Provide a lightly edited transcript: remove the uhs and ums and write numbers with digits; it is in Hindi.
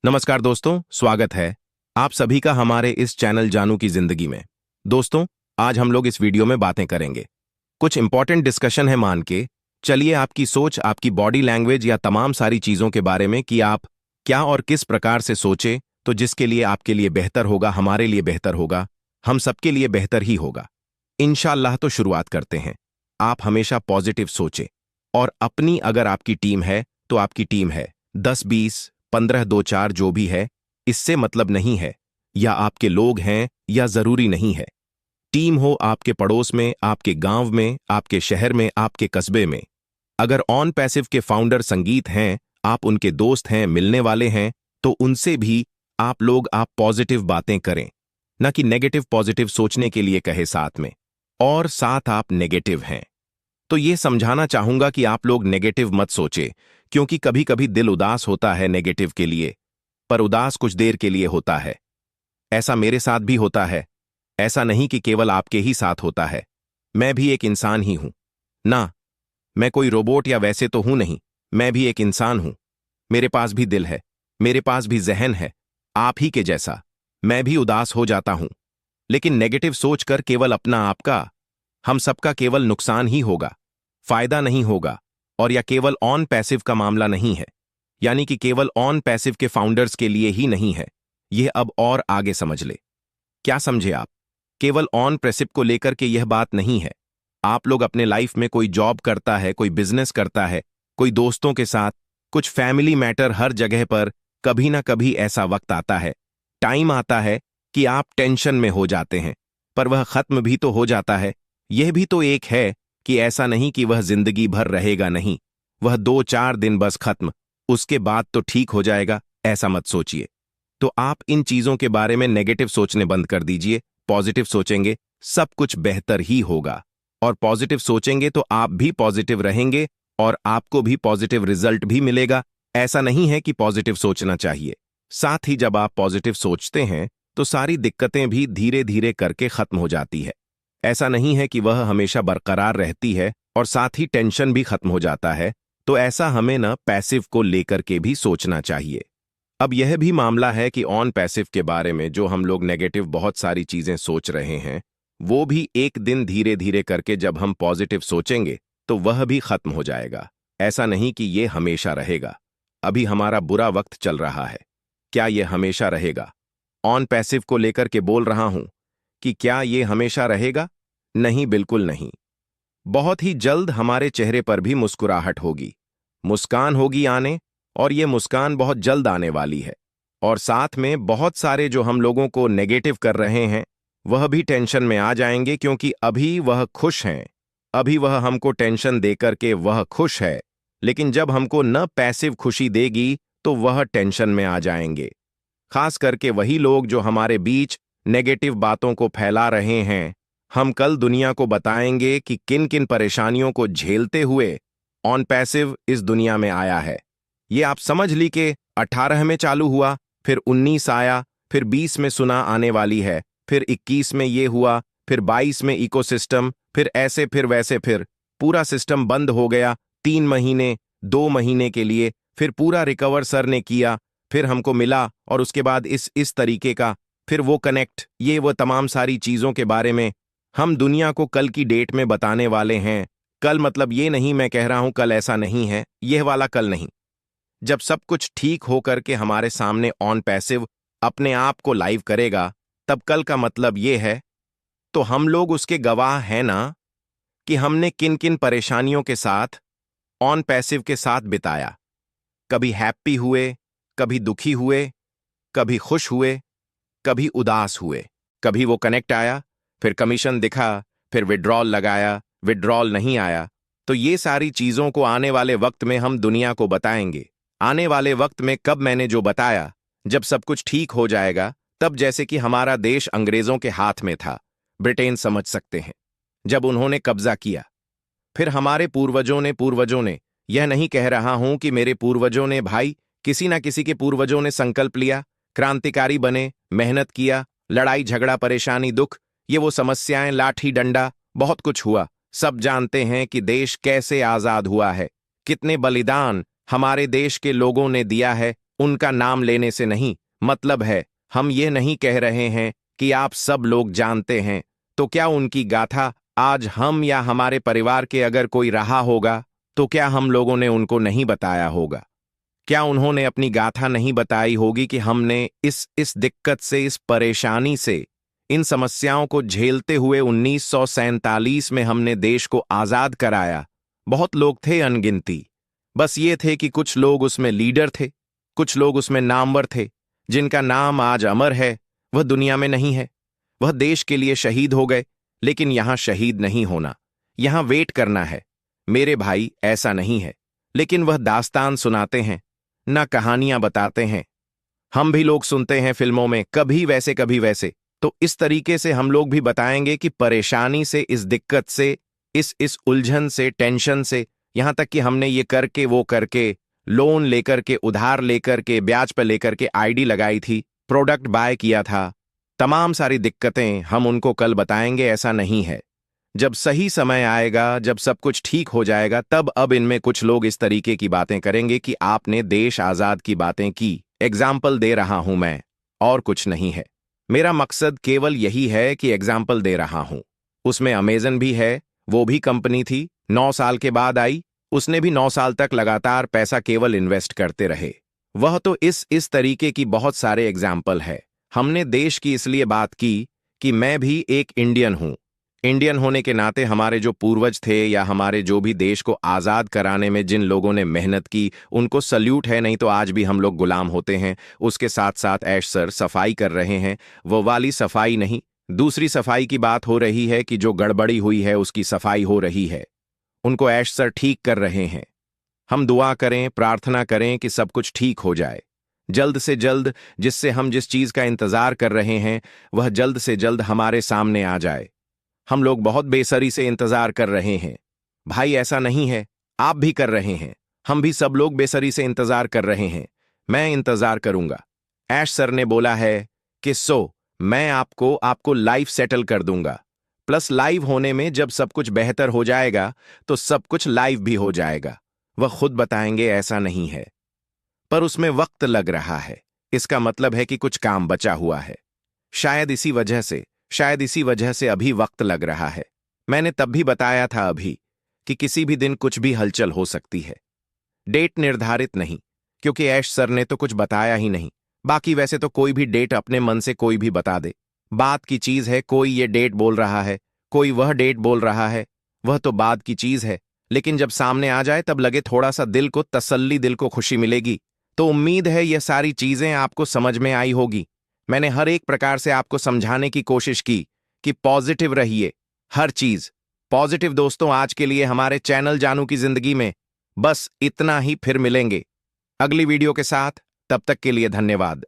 नमस्कार दोस्तों, स्वागत है आप सभी का हमारे इस चैनल जानू की जिंदगी में। दोस्तों, आज हम लोग इस वीडियो में बातें करेंगे। कुछ इंपॉर्टेंट डिस्कशन है मान के चलिए, आपकी सोच, आपकी बॉडी लैंग्वेज या तमाम सारी चीजों के बारे में कि आप क्या और किस प्रकार से सोचे तो जिसके लिए आपके लिए बेहतर होगा, हमारे लिए बेहतर होगा, हम सबके लिए बेहतर ही होगा इंशाअल्लाह। तो शुरुआत करते हैं। आप हमेशा पॉजिटिव सोचें और अपनी अगर आपकी टीम है तो आपकी टीम है 10-20 15-2-4 जो भी है, इससे मतलब नहीं है। या आपके लोग हैं या जरूरी नहीं है। टीम हो आपके पड़ोस में, आपके गांव में, आपके शहर में, आपके कस्बे में। अगर ऑन पैसिव के फाउंडर संगीत हैं, आप उनके दोस्त हैं, मिलने वाले हैं, तो उनसे भी आप पॉजिटिव बातें करें, ना कि नेगेटिव पॉजिटिव सोचने के लिए कहे साथ में। और साथ आप नेगेटिव हैं तो ये समझाना चाहूंगा कि आप लोग नेगेटिव मत सोचे, क्योंकि कभी कभी दिल उदास होता है नेगेटिव के लिए, पर उदास कुछ देर के लिए होता है। ऐसा मेरे साथ भी होता है। ऐसा नहीं कि केवल आपके ही साथ होता है। मैं भी एक इंसान ही हूं ना। मैं कोई रोबोट या वैसे तो हूं नहीं, मैं भी एक इंसान हूं। मेरे पास भी दिल है, मेरे पास भी जहन है, आप ही के जैसा। मैं भी उदास हो जाता हूं, लेकिन नेगेटिव सोचकर केवल अपना, आपका, हम सबका केवल नुकसान ही होगा, फायदा नहीं होगा। और या केवल ऑन पैसिव का मामला नहीं है, यानी कि केवल ऑन पैसिव के फाउंडर्स के लिए ही नहीं है। यह अब और आगे समझ ले। क्या समझे आप? केवल ऑन पैसिव को लेकर के यह बात नहीं है। आप लोग अपने लाइफ में, कोई जॉब करता है, कोई बिजनेस करता है, कोई दोस्तों के साथ, कुछ फैमिली मैटर, हर जगह पर कभी ना कभी ऐसा वक्त आता है, टाइम आता है कि आप टेंशन में हो जाते हैं, पर वह खत्म भी तो हो जाता है। यह भी तो एक है कि ऐसा नहीं कि वह जिंदगी भर रहेगा, नहीं, वह 2-4 दिन बस खत्म, उसके बाद तो ठीक हो जाएगा, ऐसा मत सोचिए। तो आप इन चीजों के बारे में नेगेटिव सोचने बंद कर दीजिए। पॉजिटिव सोचेंगे सब कुछ बेहतर ही होगा, और पॉजिटिव सोचेंगे तो आप भी पॉजिटिव रहेंगे और आपको भी पॉजिटिव रिजल्ट भी मिलेगा। ऐसा नहीं है कि पॉजिटिव सोचना चाहिए, साथ ही जब आप पॉजिटिव सोचते हैं तो सारी दिक्कतें भी धीरे धीरे करके खत्म हो जाती है। ऐसा नहीं है कि वह हमेशा बरकरार रहती है, और साथ ही टेंशन भी खत्म हो जाता है। तो ऐसा हमें न पैसिव को लेकर के भी सोचना चाहिए। अब यह भी मामला है कि ऑन पैसिव के बारे में जो हम लोग नेगेटिव बहुत सारी चीजें सोच रहे हैं, वो भी एक दिन धीरे धीरे करके जब हम पॉजिटिव सोचेंगे तो वह भी खत्म हो जाएगा। ऐसा नहीं कि ये हमेशा रहेगा। अभी हमारा बुरा वक्त चल रहा है, क्या यह हमेशा रहेगा? ऑन पैसिव को लेकर के बोल रहा हूं कि क्या ये हमेशा रहेगा? नहीं, बिल्कुल नहीं। बहुत ही जल्द हमारे चेहरे पर भी मुस्कुराहट होगी, मुस्कान होगी आने, और ये मुस्कान बहुत जल्द आने वाली है। और साथ में बहुत सारे जो हम लोगों को नेगेटिव कर रहे हैं, वह भी टेंशन में आ जाएंगे, क्योंकि अभी वह खुश हैं, अभी वह हमको टेंशन देकर के वह खुश है। लेकिन जब हमको न पैसिव खुशी देगी तो वह टेंशन में आ जाएंगे। खास करके वही लोग जो हमारे बीच नेगेटिव बातों को फैला रहे हैं। हम कल दुनिया को बताएंगे कि किन किन परेशानियों को झेलते हुए ऑन पैसिव इस दुनिया में आया है। ये आप समझ ली कि 18 में चालू हुआ, फिर 19 आया, फिर 20 में सुना आने वाली है, फिर 21 में ये हुआ, फिर 22 में इकोसिस्टम, फिर ऐसे फिर वैसे, फिर पूरा सिस्टम बंद हो गया 3 महीने 2 महीने के लिए, फिर पूरा रिकवर सर ने किया, फिर हमको मिला, और उसके बाद इस तरीके का, फिर वो कनेक्ट, ये वो तमाम सारी चीजों के बारे में हम दुनिया को कल की डेट में बताने वाले हैं। कल मतलब ये नहीं मैं कह रहा हूं कल ऐसा नहीं है, यह वाला कल नहीं। जब सब कुछ ठीक होकर के हमारे सामने ऑन पैसिव अपने आप को लाइव करेगा, तब कल का मतलब ये है। तो हम लोग उसके गवाह हैं ना, कि हमने किन किन परेशानियों के साथ ऑन पैसिव के साथ बिताया। कभी हैप्पी हुए, कभी दुखी हुए, कभी खुश हुए, कभी उदास हुए, कभी वो कनेक्ट आया, फिर कमीशन दिखा, फिर विड्रॉल लगाया, विड्रॉल नहीं आया। तो ये सारी चीजों को आने वाले वक्त में हम दुनिया को बताएंगे। आने वाले वक्त में कब मैंने जो बताया, जब सब कुछ ठीक हो जाएगा, तब जैसे कि हमारा देश अंग्रेजों के हाथ में था, ब्रिटेन समझ सकते हैं, जब उन्होंने कब्जा किया। फिर हमारे पूर्वजों ने, यह नहीं कह रहा हूं कि मेरे पूर्वजों ने, भाई, किसी ना किसी के पूर्वजों ने संकल्प लिया, क्रांतिकारी बने, मेहनत किया, लड़ाई झगड़ा परेशानी दुख, ये वो समस्याएं, लाठी डंडा, बहुत कुछ हुआ। सब जानते हैं कि देश कैसे आजाद हुआ है, कितने बलिदान हमारे देश के लोगों ने दिया है, उनका नाम लेने से नहीं मतलब है। हम ये नहीं कह रहे हैं कि आप सब लोग जानते हैं, तो क्या उनकी गाथा आज हम या हमारे परिवार के अगर कोई रहा होगा तो क्या हम लोगों ने उनको नहीं बताया होगा? क्या उन्होंने अपनी गाथा नहीं बताई होगी कि हमने इस दिक्कत से, इस परेशानी से, इन समस्याओं को झेलते हुए 1947 में हमने देश को आजाद कराया। बहुत लोग थे अनगिनती। बस ये थे कि कुछ लोग उसमें लीडर थे, कुछ लोग उसमें नामवर थे, जिनका नाम आज अमर है, वह दुनिया में नहीं है। वह देश के लिए शहीद हो गए, लेकिन यहां शहीद नहीं होना, यहां वेट करना है। मेरे भाई, ऐसा नहीं है। लेकिन वह दास्तान सुनाते हैं, ना कहानियां बताते हैं। हम भी लोग सुनते हैं फिल्मों में, कभी वैसे कभी वैसे। तो इस तरीके से हम लोग भी बताएंगे कि परेशानी से, इस दिक्कत से, इस उलझन से, टेंशन से, यहां तक कि हमने ये करके वो करके, लोन लेकर के, उधार लेकर के, ब्याज पर लेकर के आईडी लगाई थी, प्रोडक्ट बाय किया था, तमाम सारी दिक्कतें हम उनको कल बताएंगे। ऐसा नहीं है। जब सही समय आएगा, जब सब कुछ ठीक हो जाएगा, तब अब इनमें कुछ लोग इस तरीके की बातें करेंगे कि आपने देश आजाद की बातें की। एग्जाम्पल दे रहा हूं मैं, और कुछ नहीं है। मेरा मकसद केवल यही है कि एग्जाम्पल दे रहा हूं। उसमें अमेजन भी है, वो भी कंपनी थी, 9 साल के बाद आई, उसने भी 9 साल तक लगातार पैसा केवल इन्वेस्ट करते रहे। वह तो इस तरीके की बहुत सारे एग्जाम्पल है। हमने देश की इसलिए बात की कि मैं भी एक इंडियन हूं। इंडियन होने के नाते हमारे जो पूर्वज थे या हमारे जो भी देश को आज़ाद कराने में जिन लोगों ने मेहनत की, उनको सल्यूट है। नहीं तो आज भी हम लोग गुलाम होते हैं। उसके साथ साथ ऐश सर सफाई कर रहे हैं, वो वाली सफाई नहीं, दूसरी सफाई की बात हो रही है कि जो गड़बड़ी हुई है उसकी सफाई हो रही है, उनको ऐश सर ठीक कर रहे हैं। हम दुआ करें, प्रार्थना करें कि सब कुछ ठीक हो जाए जल्द से जल्द, जिससे हम जिस चीज़ का इंतज़ार कर रहे हैं वह जल्द से जल्द हमारे सामने आ जाए। हम लोग बहुत बेसरी से इंतजार कर रहे हैं। भाई, ऐसा नहीं है, आप भी कर रहे हैं, हम भी सब लोग बेसरी से इंतजार कर रहे हैं। मैं इंतजार करूंगा। ऐश सर ने बोला है कि मैं आपको लाइफ सेटल कर दूंगा। प्लस लाइव होने में जब सब कुछ बेहतर हो जाएगा तो सब कुछ लाइव भी हो जाएगा। वह खुद बताएंगे, ऐसा नहीं है। पर उसमें वक्त लग रहा है। इसका मतलब है कि कुछ काम बचा हुआ है। शायद इसी वजह से अभी वक्त लग रहा है। मैंने तब भी बताया था अभी कि किसी भी दिन कुछ भी हलचल हो सकती है। डेट निर्धारित नहीं, क्योंकि ऐश सर ने तो कुछ बताया ही नहीं। बाकी वैसे तो कोई भी डेट अपने मन से कोई भी बता दे। बात की चीज है, कोई ये डेट बोल रहा है, कोई वह डेट बोल रहा है, वह तो बात की चीज है। लेकिन जब सामने आ जाए तब लगे थोड़ा सा दिल को तसल्ली, दिल को खुशी मिलेगी। तो उम्मीद है यह सारी चीजें आपको समझ में आई होगी। मैंने हर एक प्रकार से आपको समझाने की कोशिश की कि पॉजिटिव रहिए, हर चीज पॉजिटिव। दोस्तों, आज के लिए हमारे चैनल जानू की जिंदगी में बस इतना ही। फिर मिलेंगे अगली वीडियो के साथ। तब तक के लिए धन्यवाद।